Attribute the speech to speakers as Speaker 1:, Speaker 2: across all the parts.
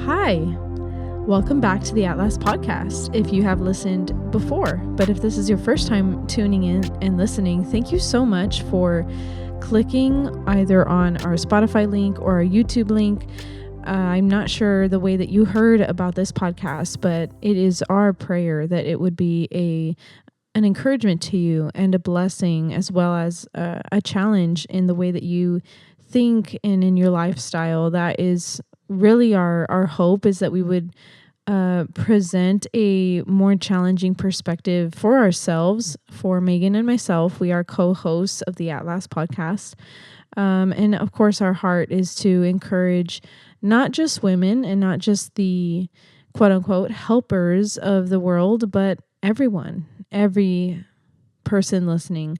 Speaker 1: Hi, welcome back to the At Last podcast. If you have listened before, but if this is your first time tuning in and listening, thank you so much for clicking either on our Spotify link or our YouTube link. I'm not sure the way that you heard about this podcast, but it is our prayer that it would be an encouragement to you and a blessing, as well as a challenge in the way that you think and in your lifestyle. That is really our hope, is that we would present a more challenging perspective for ourselves. For Megan and myself, we are co-hosts of the At Last podcast. And of course, our heart is to encourage not just women and not just the quote unquote helpers of the world, but everyone, every person listening.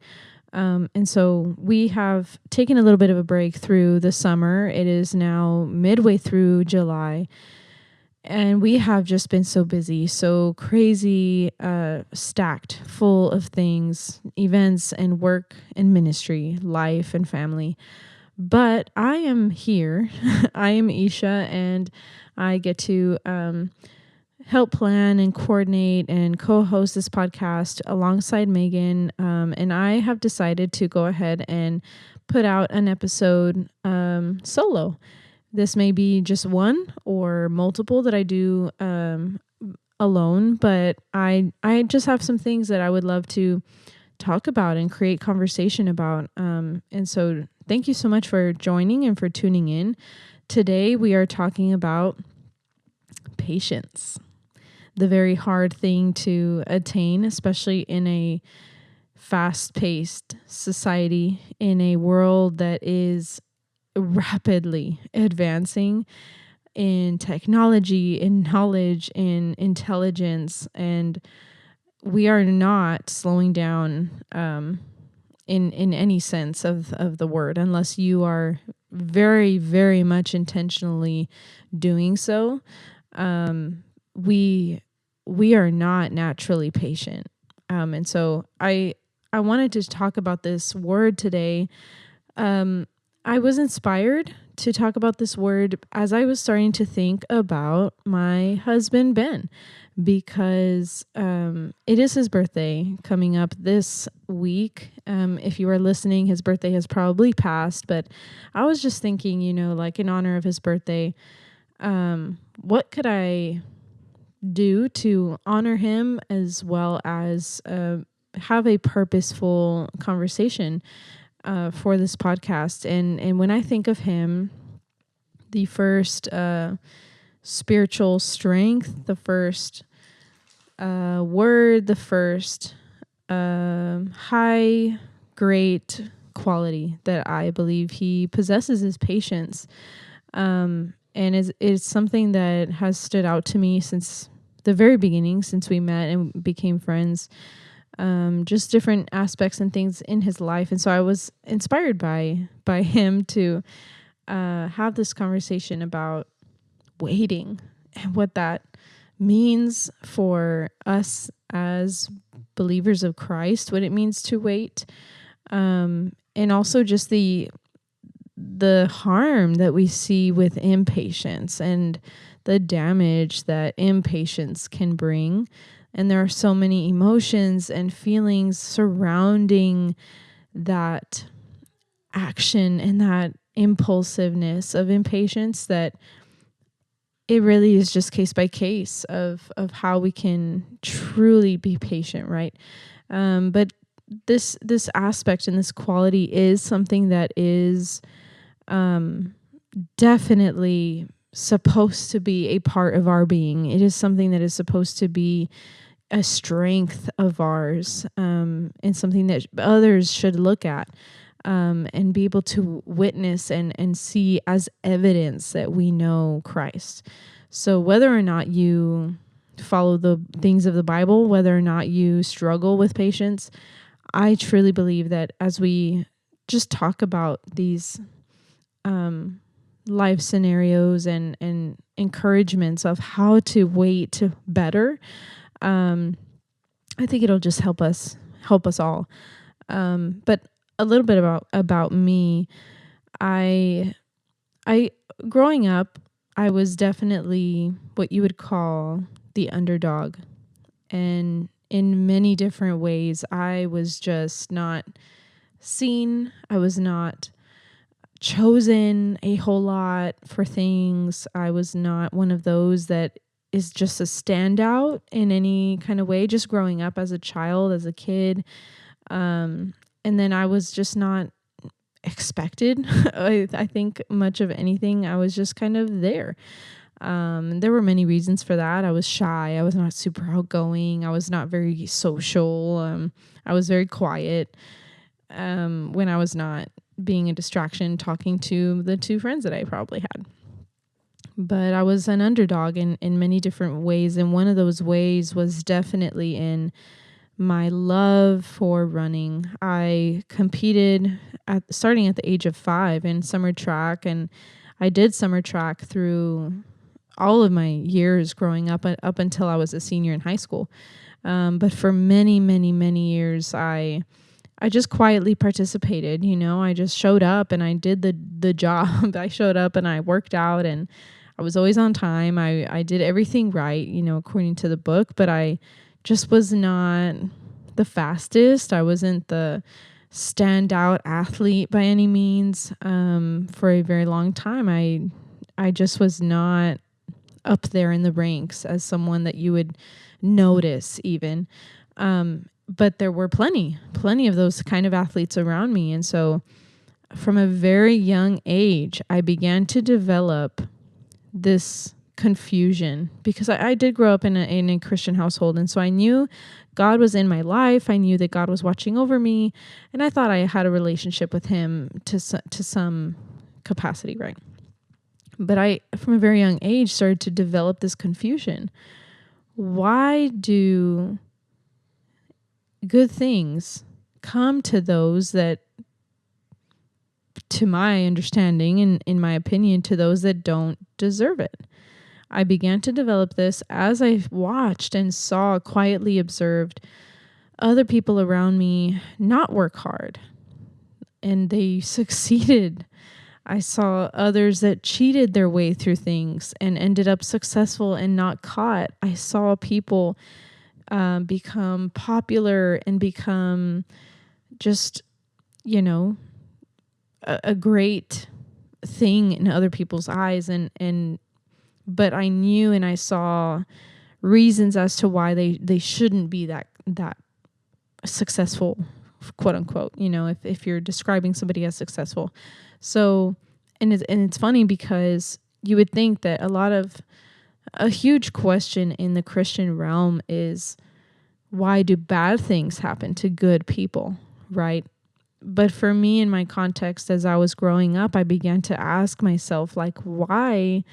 Speaker 1: And so we have taken a little bit of a break through the summer. It is now midway through July, and we have just been so busy, so crazy, stacked full of things, events and work and ministry, life and family. But I am here. I am Isha, and I get to help plan and coordinate and co-host this podcast alongside Megan. And I have decided to go ahead and put out an episode solo. This may be just one or multiple that I do alone, but I just have some things that I would love to talk about and create conversation about. And so thank you so much for joining and for tuning in. Today we are talking about patience. The very hard thing to attain, especially in a fast-paced society, in a world that is rapidly advancing in technology, in knowledge, in intelligence, and we are not slowing down in any sense of the word, unless you are very, very much intentionally doing so. We are not naturally patient. And so I wanted to talk about this word today. I was inspired to talk about this word as I was starting to think about my husband, Ben, because it is his birthday coming up this week. If you are listening, his birthday has probably passed, but I was just thinking, like in honor of his birthday, what could I do to honor him, as well as have a purposeful conversation for this podcast. And when I think of him, the first spiritual strength, the first word, the first high, great quality that I believe he possesses is patience. And is something that has stood out to me since the very beginning, since we met and became friends. Just different aspects and things in his life. And so I was inspired by him to have this conversation about waiting and what that means for us as believers of Christ, what it means to wait. And also just the harm that we see with impatience and the damage that impatience can bring. And there are so many emotions and feelings surrounding that action and that impulsiveness of impatience that it really is just case by case of how we can truly be patient, right? But this aspect and this quality is something that is definitely supposed to be a part of our being. It is something that is supposed to be a strength of ours, and something that others should look at and be able to witness and see as evidence that we know Christ. So whether or not you follow the things of the Bible, whether or not you struggle with patience, I truly believe that as we just talk about these life scenarios and encouragements of how to wait better, I think it'll just help us all. But a little bit about me. I growing up, I was definitely what you would call the underdog. And in many different ways, I was just not seen. I was not chosen a whole lot for things. I was not one of those that is just a standout in any kind of way, just growing up as a child, as a kid. And then I was just not expected. I think much of anything. I was just kind of there. There were many reasons for that. I was shy. I was not super outgoing. I was not very social. I was very quiet when I was not being a distraction talking to the two friends that I probably had. But I was an underdog in many different ways. And one of those ways was definitely in my love for running. I competed starting at the age of 5 in summer track, and I did summer track through all of my years growing up until I was a senior in high school. But for many, many, many years, I just quietly participated. I just showed up and I did the job. I showed up and I worked out, and I was always on time. I did everything right, according to the book, but I just was not the fastest. I wasn't the standout athlete by any means. For a very long time, I just was not up there in the ranks as someone that you would notice even. But there were plenty of those kind of athletes around me. And so from a very young age, I began to develop this confusion because I did grow up in a Christian household. And so I knew God was in my life. I knew that God was watching over me. And I thought I had a relationship with him to some capacity, right? But I, from a very young age, started to develop this confusion. Why do good things come to those that, to my understanding and in my opinion, to those that don't deserve it? I began to develop this as I watched and saw, quietly observed other people around me not work hard, and they succeeded. I saw others that cheated their way through things and ended up successful and not caught. I saw people become popular and become just, a great thing in other people's eyes. But I knew and I saw reasons as to why they shouldn't be that successful, quote unquote, if you're describing somebody as successful. So, and it's funny because you would think that a huge question in the Christian realm is, why do bad things happen to good people, right? But for me, in my context, as I was growing up, I began to ask myself, why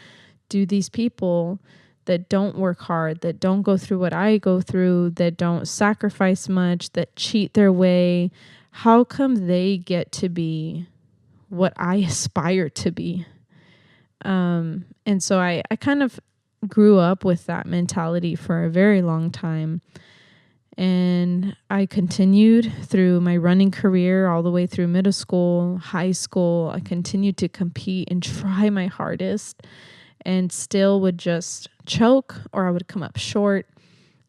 Speaker 1: do these people that don't work hard, that don't go through what I go through, that don't sacrifice much, that cheat their way, how come they get to be what I aspire to be? And so I kind of grew up with that mentality for a very long time. And I continued through my running career all the way through middle school, high school. I continued to compete and try my hardest, and still would just choke or I would come up short.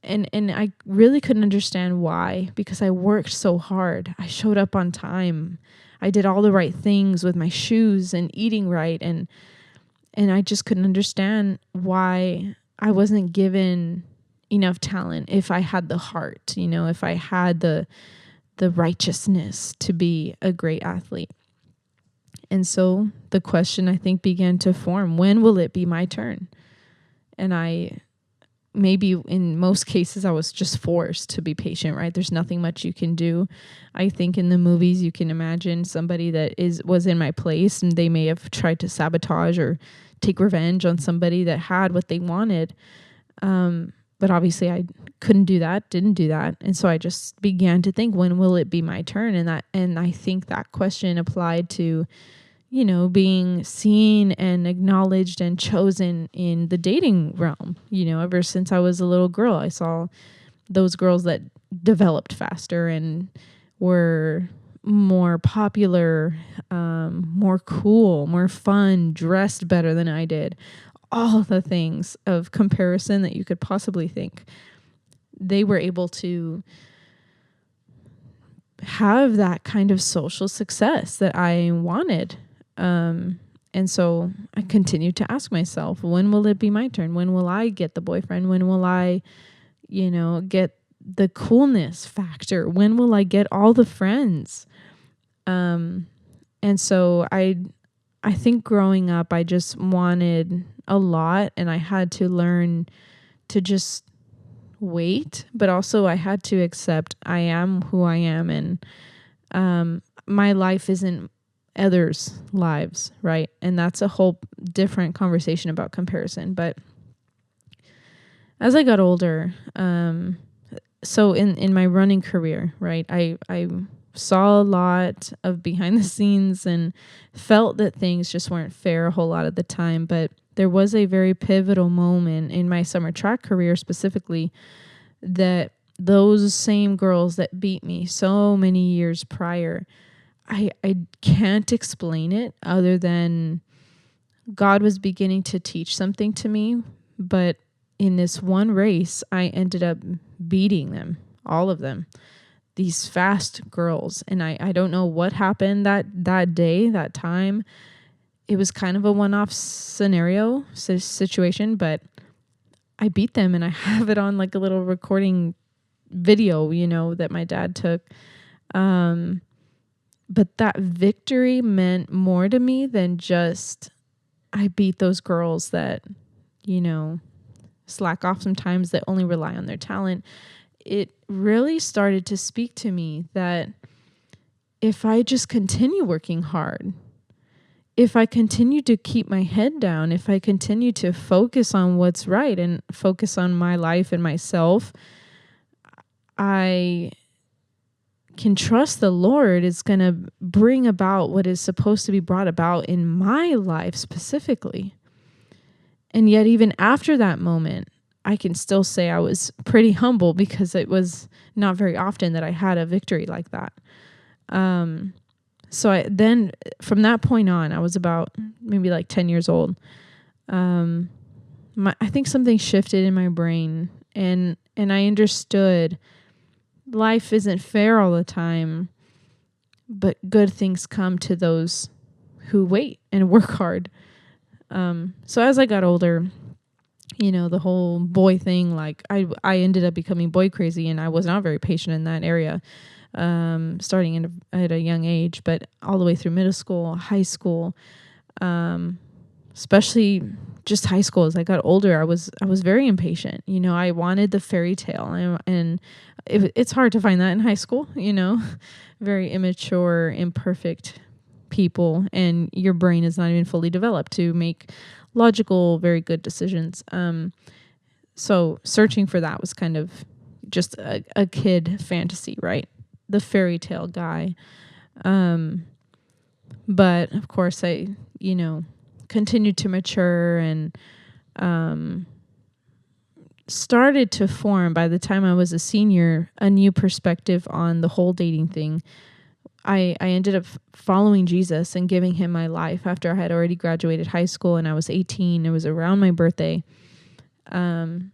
Speaker 1: And I really couldn't understand why, because I worked so hard. I showed up on time. I did all the right things with my shoes and eating right. And I just couldn't understand why I wasn't given enough talent if I had the heart, if I had the righteousness to be a great athlete. And so the question, I think, began to form: when will it be my turn? And maybe in most cases, I was just forced to be patient, right? There's nothing much you can do. I think in the movies, you can imagine somebody that was in my place, and they may have tried to sabotage or take revenge on somebody that had what they wanted. But obviously I couldn't do that, didn't do that. And so I just began to think, when will it be my turn? And I think that question applied to, being seen and acknowledged and chosen in the dating realm. Ever since I was a little girl, I saw those girls that developed faster and were more popular, more cool, more fun, dressed better than I did. all the things of comparison that you could possibly think. They were able to have that kind of social success that I wanted. And so I continued to ask myself, when will it be my turn? When will I get the boyfriend? When will I, get the coolness factor? When will I get all the friends? And so I think growing up, I just wanted a lot, and I had to learn to just wait, but also I had to accept I am who I am, and my life isn't others' lives, right? And that's a whole different conversation about comparison. But as I got older, so in my running career, right, I saw a lot of behind the scenes and felt that things just weren't fair a whole lot of the time. But there was a very pivotal moment in my summer track career specifically, that those same girls that beat me so many years prior, I can't explain it other than God was beginning to teach something to me. But in this one race, I ended up beating them, all of them, these fast girls. And I don't know what happened that day, that time. It was kind of a one-off scenario, situation, but I beat them, and I have it on like a little recording video, that my dad took. But that victory meant more to me than just I beat those girls that, slack off sometimes, that only rely on their talent. It really started to speak to me that if I just continue working hard, if I continue to keep my head down, if I continue to focus on what's right and focus on my life and myself, I can trust the Lord is going to bring about what is supposed to be brought about in my life specifically. And yet even after that moment, I can still say I was pretty humble, because it was not very often that I had a victory like that. So then from that point on, I was about maybe like 10 years old. I think something shifted in my brain, and I understood life isn't fair all the time, but good things come to those who wait and work hard. So as I got older, the whole boy thing, like I ended up becoming boy crazy, and I was not very patient in that area. Starting at a young age, but all the way through middle school, high school, especially just high school. As I got older, I was very impatient. I wanted the fairy tale, and it's hard to find that in high school. Very immature, imperfect people, and your brain is not even fully developed to make logical, very good decisions. So searching for that was kind of just a kid fantasy, right? The fairy tale guy. But of course I, continued to mature and started to form, by the time I was a senior, a new perspective on the whole dating thing. I ended up following Jesus and giving him my life after I had already graduated high school, and I was 18. It was around my birthday. And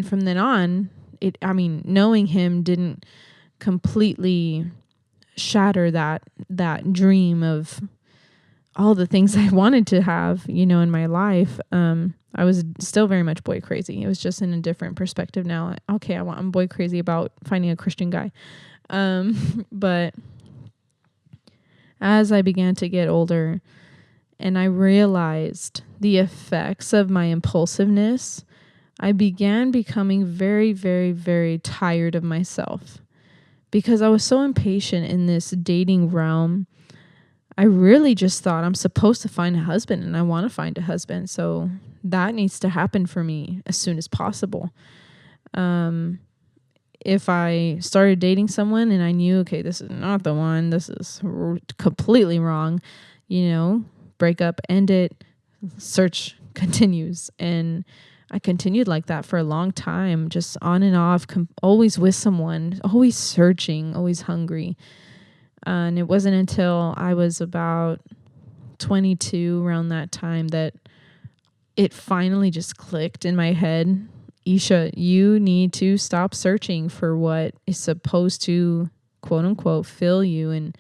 Speaker 1: from then on, knowing him didn't completely shatter that dream of all the things I wanted to have, in my life. I was still very much boy crazy. It was just in a different perspective now. Okay, I'm boy crazy about finding a Christian guy. But as I began to get older and I realized the effects of my impulsiveness, I began becoming very, very, very tired of myself. Because I was so impatient in this dating realm, I really just thought I'm supposed to find a husband, and I want to find a husband. So that needs to happen for me as soon as possible. If I started dating someone and I knew, okay, this is not the one, this is completely wrong, break up, end it, search continues. And I continued like that for a long time, just on and off, always with someone, always searching, always hungry. And it wasn't until I was about 22, around that time, that it finally just clicked in my head. Isha, you need to stop searching for what is supposed to, quote unquote, fill you and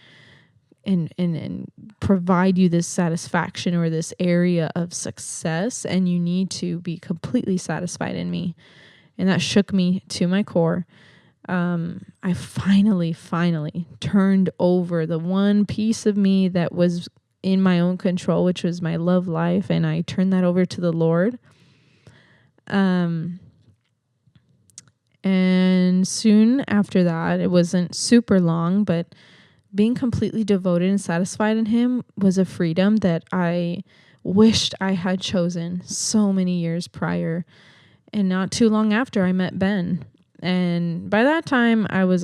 Speaker 1: provide you this satisfaction or this area of success, and you need to be completely satisfied in me. And that shook me to my core. I finally turned over the one piece of me that was in my own control, which was my love life, and I turned that over to the Lord. And soon after that, it wasn't super long, but being completely devoted and satisfied in him was a freedom that I wished I had chosen so many years prior. And not too long after, I met Ben. And by that time, I was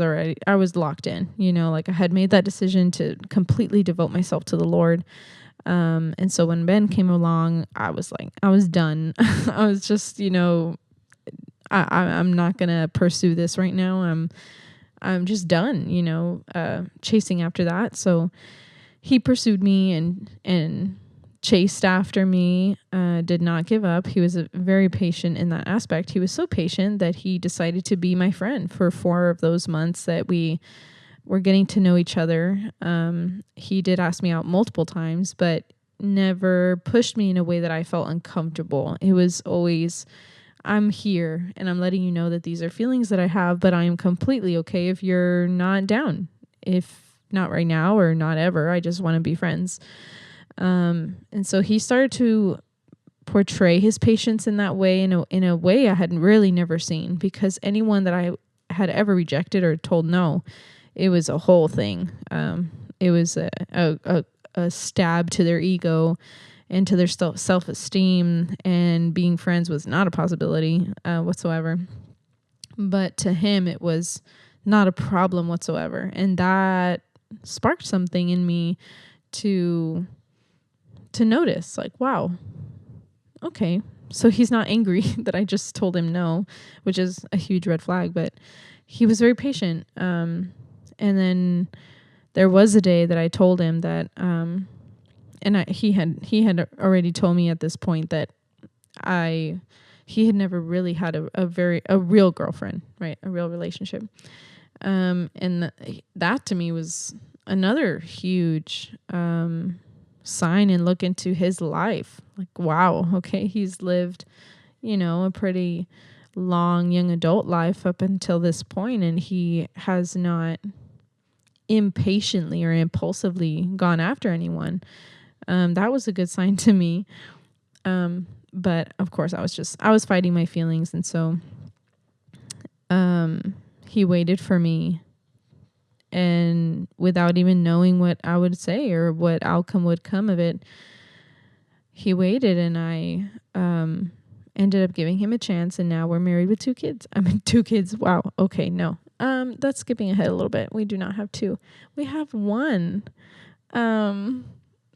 Speaker 1: locked in, like I had made that decision to completely devote myself to the Lord. And so when Ben came along, I was done. I was just, I'm not going to pursue this right now. I'm just done, chasing after that. So he pursued me and chased after me, did not give up. He was very patient in that aspect. He was so patient that he decided to be my friend for 4 of those months that we were getting to know each other. He did ask me out multiple times, but never pushed me in a way that I felt uncomfortable. It was always, I'm here and I'm letting you know that these are feelings that I have, but I am completely okay if you're not down. If not right now or not ever, I just want to be friends. And so he started to portray his patience in that way, in a way I had really never seen, because anyone that I had ever rejected or told no, it was a whole thing. It was a stab to their ego and to their self-esteem, and being friends was not a possibility whatsoever. But to him, it was not a problem whatsoever. And that sparked something in me to notice, like, wow, okay, so he's not angry that I just told him no, which is a huge red flag, but he was very patient. And then there was a day that I told him that, he had already told me at this point that he had never really had a real girlfriend, right? A real relationship. And that to me was another huge, sign and look into his life. Like, wow, okay, he's lived, a pretty long young adult life up until this point, and he has not impatiently or impulsively gone after anyone. That was a good sign to me. But of course I was fighting my feelings. And so, he waited for me, and without even knowing what I would say or what outcome would come of it, he waited, and I, ended up giving him a chance, and now we're married with 2 kids. 2 kids. Wow. Okay. No. That's skipping ahead a little bit. We do not have 2. We have 1.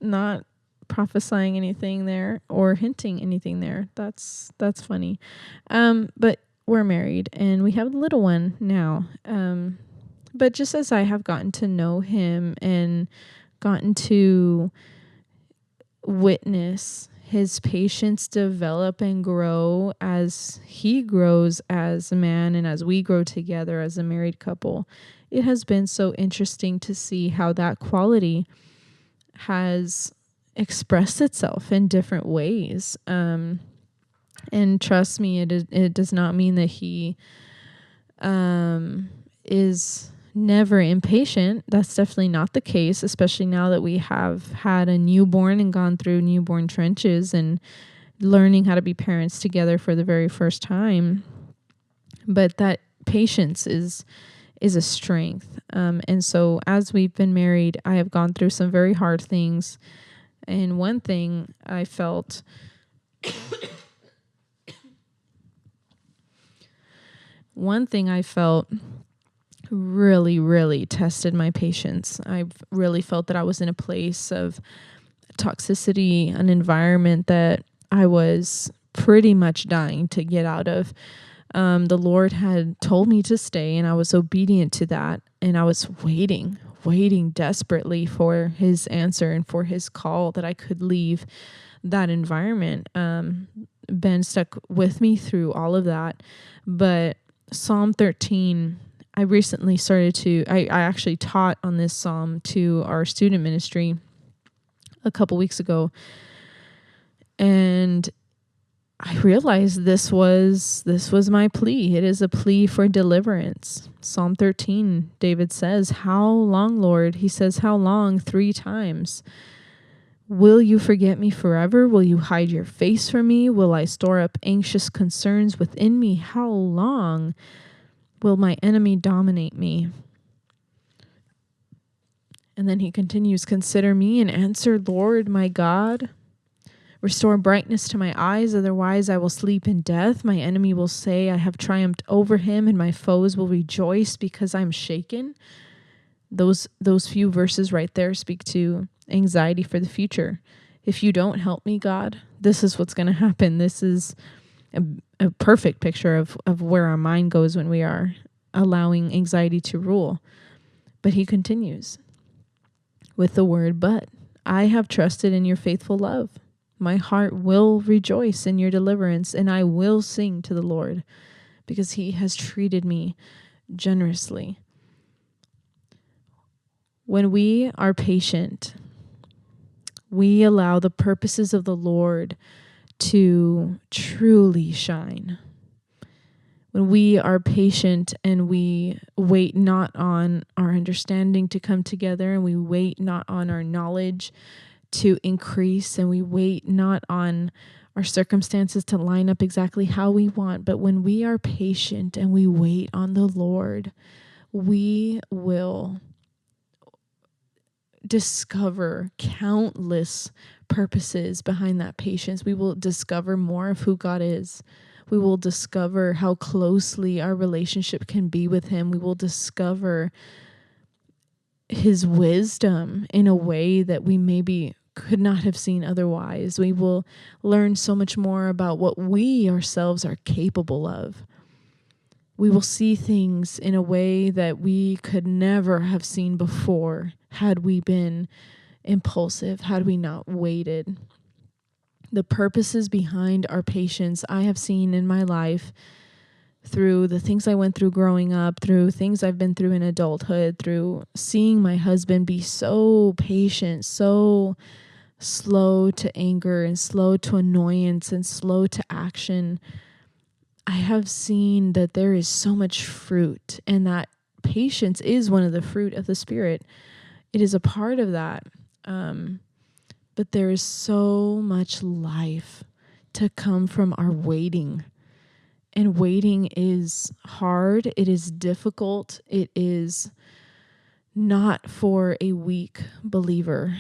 Speaker 1: Not prophesying anything there or hinting anything there. That's funny. But we're married and we have a little one now. But just as I have gotten to know him and gotten to witness his patience develop and grow as he grows as a man and as we grow together as a married couple, it has been so interesting to see how that quality has expressed itself in different ways. And trust me, it does not mean that he is never impatient. That's definitely not the case, especially now that we have had a newborn and gone through newborn trenches and learning how to be parents together for the very first time. But that patience is a strength. And so as we've been married, I have gone through some very hard things. And one thing I felt really, really tested my patience. I've really felt that I was in a place of toxicity, an environment that I was pretty much dying to get out of. The Lord had told me to stay, and I was obedient to that. And I was waiting desperately for his answer and for his call that I could leave that environment. Ben stuck with me through all of that. But Psalm 13, I recently I actually taught on this psalm to our student ministry a couple weeks ago. And I realized this was my plea. It is a plea for deliverance. Psalm 13, David says, "How long, Lord?" He says, "How long?" 3 times. "Will you forget me forever? Will you hide your face from me? Will I store up anxious concerns within me? How long will my enemy dominate me?" And then he continues, "Consider me and answer, Lord my God. Restore brightness to my eyes, otherwise I will sleep in death. My enemy will say, I have triumphed over him, and my foes will rejoice because I'm shaken." Those few verses right there speak to anxiety for the future. If you don't help me, God, this is what's going to happen. This is a perfect picture of where our mind goes when we are allowing anxiety to rule. But he continues with the word, "But I have trusted in your faithful love. My heart will rejoice in your deliverance, and I will sing to the Lord because he has treated me generously." When we are patient, we allow the purposes of the Lord to truly shine. When we are patient and we wait not on our understanding to come together, and we wait not on our knowledge to increase, and we wait not on our circumstances to line up exactly how we want, but when we are patient and we wait on the Lord, we will discover countless purposes behind that patience. We will discover more of who God is. We will discover how closely our relationship can be with him. We will discover his wisdom in a way that we maybe could not have seen otherwise. We will learn so much more about what we ourselves are capable of. We will see things in a way that we could never have seen before had we been impulsive, had we not waited. The purposes behind our patience I have seen in my life through the things I went through growing up, through things I've been through in adulthood, through seeing my husband be so patient, so slow to anger and slow to annoyance and slow to action. I have seen that there is so much fruit, and that patience is one of the fruit of the Spirit. It is a part of that. But there is so much life to come from our waiting. And waiting is hard. It is difficult. It is not for a weak believer.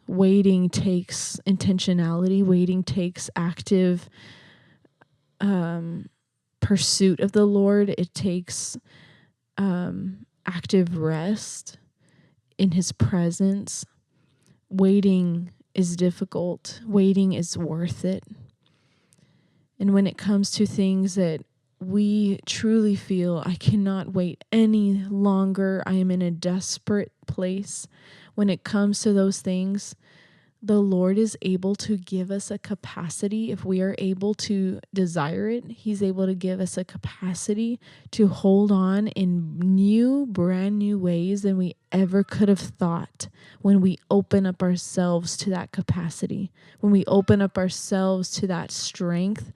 Speaker 1: Waiting takes intentionality. Waiting takes active pursuit of the Lord. It takes active rest in his presence. Waiting is difficult. Waiting is worth it. And when it comes to things that we truly feel, I cannot wait any longer, I am in a desperate place. When it comes to those things, the Lord is able to give us a capacity. If we are able to desire it, he's able to give us a capacity to hold on in brand new ways than we ever could have thought when we open up ourselves to that capacity, when we open up ourselves to that strength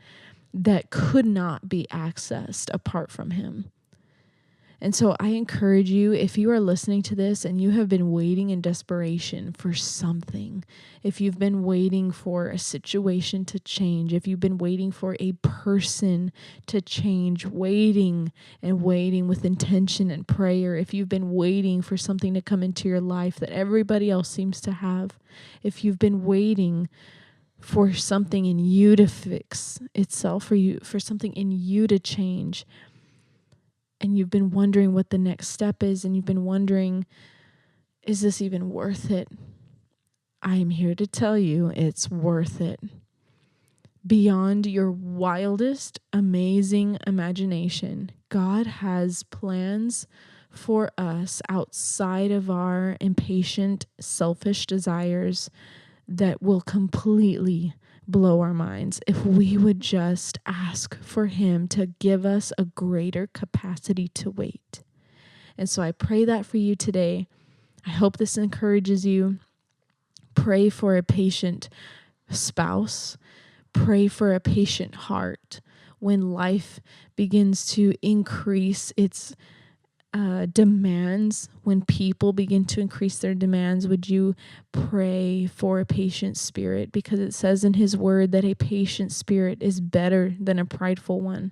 Speaker 1: that could not be accessed apart from him. And so I encourage you, if you are listening to this and you have been waiting in desperation for something, if you've been waiting for a situation to change, if you've been waiting for a person to change, waiting and waiting with intention and prayer, if you've been waiting for something to come into your life that everybody else seems to have, if you've been waiting for something in you to fix itself, for something in you to change, and you've been wondering what the next step is, and you've been wondering, is this even worth it? I am here to tell you it's worth it. Beyond your wildest, amazing imagination, God has plans for us outside of our impatient, selfish desires that will completely blow our minds if we would just ask for him to give us a greater capacity to wait. And so I pray that for you today. I hope this encourages you. Pray for a patient spouse. Pray for a patient heart. When life begins to increase its demands, when people begin to increase their demands, would you pray for a patient spirit? Because it says in his word that a patient spirit is better than a prideful one.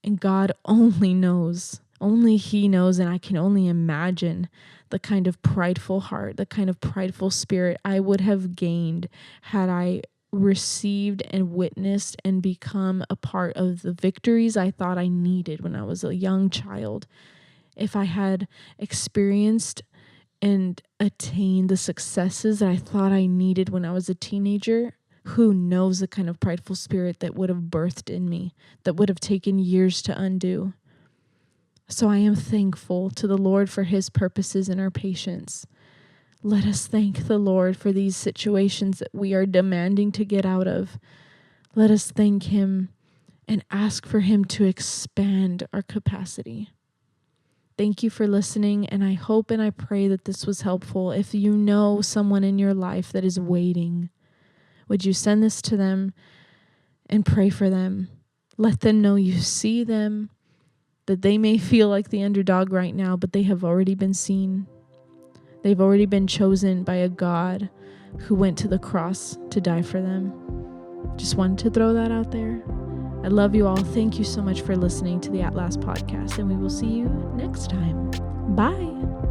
Speaker 1: And God only knows, only he knows, and I can only imagine the kind of prideful heart, the kind of prideful spirit I would have gained had I received and witnessed and become a part of the victories I thought I needed when I was a young child. If I had experienced and attained the successes that I thought I needed when I was a teenager, who knows the kind of prideful spirit that would have birthed in me, that would have taken years to undo. So I am thankful to the Lord for his purposes and our patience. Let us thank the Lord for these situations that we are demanding to get out of. Let us thank him and ask for him to expand our capacity. Thank you for listening, and I hope and I pray that this was helpful. If you know someone in your life that is waiting, would you send this to them and pray for them? Let them know you see them, that they may feel like the underdog right now, but they have already been seen. They've already been chosen by a God who went to the cross to die for them. Just wanted to throw that out there. I love you all. Thank you so much for listening to the At Last podcast, and we will see you next time. Bye.